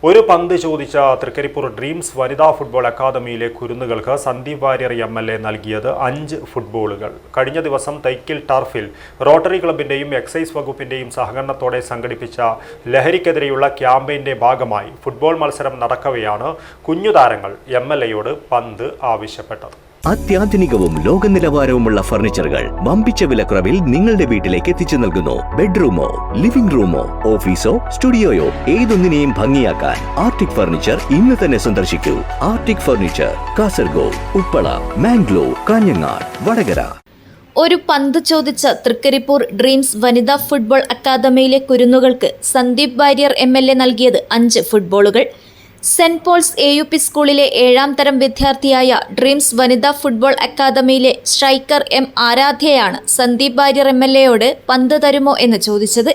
ഒരു പന്ത് ചോദിച്ച തൃക്കരിപ്പൂർ ഡ്രീംസ് വനിതാ ഫുട്ബോൾ അക്കാദമിയിലെ കുരുന്നുകൾക്ക് സന്ദീപ് വാര്യർ MLA നൽകിയത് 5 ഫുട്ബോളുകൾ. കഴിഞ്ഞ ദിവസം തൈക്കിൽ ടർഫിൽ റോട്ടറി ക്ലബിന്റെയും എക്സൈസ് വകുപ്പിന്റെയും സഹകരണത്തോടെ സംഘടിപ്പിച്ച ലഹരിക്കെതിരെയുള്ള ക്യാമ്പയിന്റെ ഭാഗമായി ഫുട്ബോൾ മത്സരം നടക്കവെയാണ് കുഞ്ഞുതാരങ്ങൾ MLAയോട് പന്ത് ആവശ്യപ്പെട്ടത്. അത്യാധുനികവും ലോക നിലവാരവുമുള്ള ഫർണിച്ചറുകൾ വമ്പിച്ച വിലക്കുറവിൽ നിങ്ങളുടെ വീട്ടിലേക്ക് എത്തിച്ചു നൽകുന്നു. ബെഡ്റൂമോ, ലിവിംഗ് റൂമോ, ഓഫീസോ, സ്റ്റുഡിയോയോ ഏതൊന്നിനെയും ഭംഗിയാക്കാൻ ആർട്ടിക് ഫർണിച്ചർ ഇന്ന് തന്നെ സന്ദർശിക്കൂ. Arctic furniture, Kasaragod, Uppala, Mangalore, Kanhangad, Vadakara. ഒരു പന്ത് ചോദിച്ച തൃക്കരിപ്പൂർ ഡ്രീംസ് വനിതാ ഫുട്ബോൾ അക്കാദമിയിലെ കുരുന്നുകൾക്ക് സന്ദീപ് വാര്യർ MLA നൽകിയത് 5 ഫുട്ബോളുകൾ. സെന്റ് പോൾസ് AUP സ്കൂളിലെ 7ാം തരം വിദ്യാർത്ഥിയായ ഡ്രീംസ് വനിതാ ഫുട്ബോൾ അക്കാദമിയിലെ സ്ട്രൈക്കർ M ആരാധ്യയാണ് സന്ദീപ് വാര്യർ MLAയോട് പന്ത് തരുമോ എന്ന് ചോദിച്ചത്.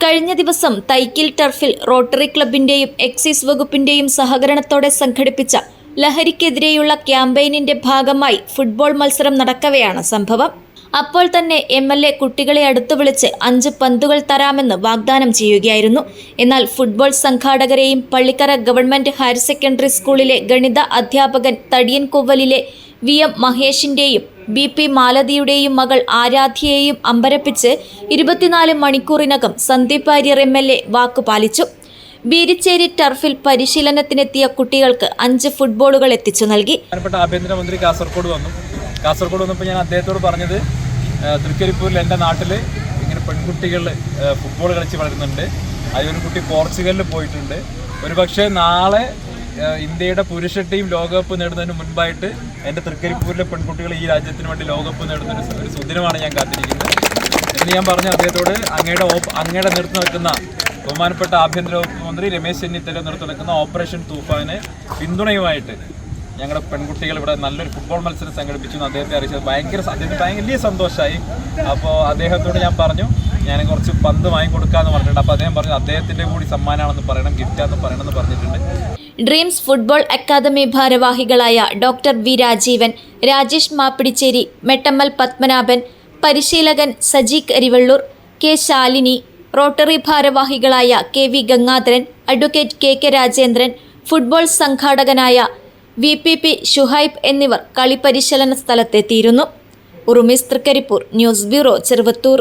കഴിഞ്ഞ ദിവസം തൈക്കിൽ ടർഫിൽ റോട്ടറി ക്ലബിന്റെയും എക്സൈസ് വകുപ്പിന്റെയും സഹകരണത്തോടെ സംഘടിപ്പിച്ച ലഹരിക്കെതിരെയുള്ള ക്യാമ്പയിനിന്റെ ഭാഗമായി ഫുട്ബോൾ മത്സരം നടക്കവെയാണ് സംഭവം. അപ്പോൾ തന്നെ MLA കുട്ടികളെ അടുത്തു വിളിച്ച് 5 പന്തുകൾ തരാമെന്ന് വാഗ്ദാനം ചെയ്യുകയായിരുന്നു. എന്നാൽ ഫുട്ബോൾ സംഘാടകരെയും പള്ളിക്കര ഗവൺമെന്റ് ഹയർ സെക്കൻഡറി സ്കൂളിലെ ഗണിത അധ്യാപകൻ തടിയൻ കൊവ്വലിലെ VM മഹേഷിന്റെയും BP മാലതിയുടെയും മകൾ ആരാധ്യയെയും അമ്പരപ്പിച്ച് 24 മണിക്കൂറിനകം സന്ദീപ് വാര്യർ MLA വാക്കുപാലിച്ചു. ബീരിച്ചേരി ടർഫിൽ പരിശീലനത്തിനെത്തിയ കുട്ടികൾക്ക് 5 ഫുട്ബോളുകൾ എത്തിച്ചു നൽകി. ആഭ്യന്തരമന്ത്രി കാസർഗോഡ് വന്നപ്പോൾ ഞാൻ അദ്ദേഹത്തോട് പറഞ്ഞത്, തൃക്കരിപ്പൂരിൽ എൻ്റെ നാട്ടിൽ ഇങ്ങനെ പെൺകുട്ടികൾ ഫുട്ബോൾ കളിച്ച് വളരുന്നുണ്ട്. അതിലൊരു കുട്ടി പോർച്ചുഗലിൽ പോയിട്ടുണ്ട്. ഒരുപക്ഷെ നാളെ ഇന്ത്യയുടെ പുരുഷ ടീം ലോകകപ്പ് നേടുന്നതിന് മുൻപായിട്ട് എൻ്റെ തൃക്കരിപ്പൂരിലെ പെൺകുട്ടികൾ ഈ രാജ്യത്തിന് വേണ്ടി ലോകകപ്പ് നേടുന്ന ഒരു സുദിനമാണ് ഞാൻ കാത്തിരിക്കുന്നത് എന്ന് ഞാൻ പറഞ്ഞു അദ്ദേഹത്തോട്. അങ്ങയുടെ നേതൃത്വം നടക്കുന്ന ബഹുമാനപ്പെട്ട ആഭ്യന്തര വകുപ്പ് മന്ത്രി രമേശ് ചെന്നിത്തല നേതൃത്വം നടക്കുന്ന ഓപ്പറേഷൻ തൂഫാന് പിന്തുണയുമായിട്ട് ഞങ്ങളുടെ പെൺകുട്ടികൾ ഇവിടെ നല്ലൊരു ഫുട്ബോൾ മത്സരം സംഘടിപ്പിച്ചു എന്ന് അദ്ദേഹത്തെ അറിയിച്ചത് അദ്ദേഹത്തിന് വലിയ സന്തോഷമായി. അപ്പോൾ അദ്ദേഹത്തോട് ഞാൻ പറഞ്ഞു, ഞാൻ കുറച്ച് പന്ത് വാങ്ങിക്കൊടുക്കാമെന്ന് പറഞ്ഞിട്ടുണ്ട്. അപ്പോൾ അദ്ദേഹം പറഞ്ഞു അദ്ദേഹത്തിൻ്റെ കൂടി സമ്മാനമാണെന്ന് പറയണം, ഗിഫ്റ്റാണെന്ന് പറയണമെന്ന് പറഞ്ഞിട്ടുണ്ട്. ഡ്രീംസ് ഫുട്ബോൾ അക്കാദമി ഭാരവാഹികളായ ഡോക്ടർ V രാജീവൻ, രാജേഷ് മാപ്പിടിച്ചേരി, മെട്ടമ്മൽ പത്മനാഭൻ, പരിശീലകൻ സജി കരിവള്ളൂർ, K ശാലിനി, റോട്ടറി ഭാരവാഹികളായ KV Gangadharan, advocate KK Rajendran, football സംഘാടകനായ VPP ഷുഹൈബ് എന്നിവർ കളി പരിശീലന സ്ഥലത്തെത്തിയിരുന്നു. Urumees Thrikaripur, news bureau, Cheruvathur.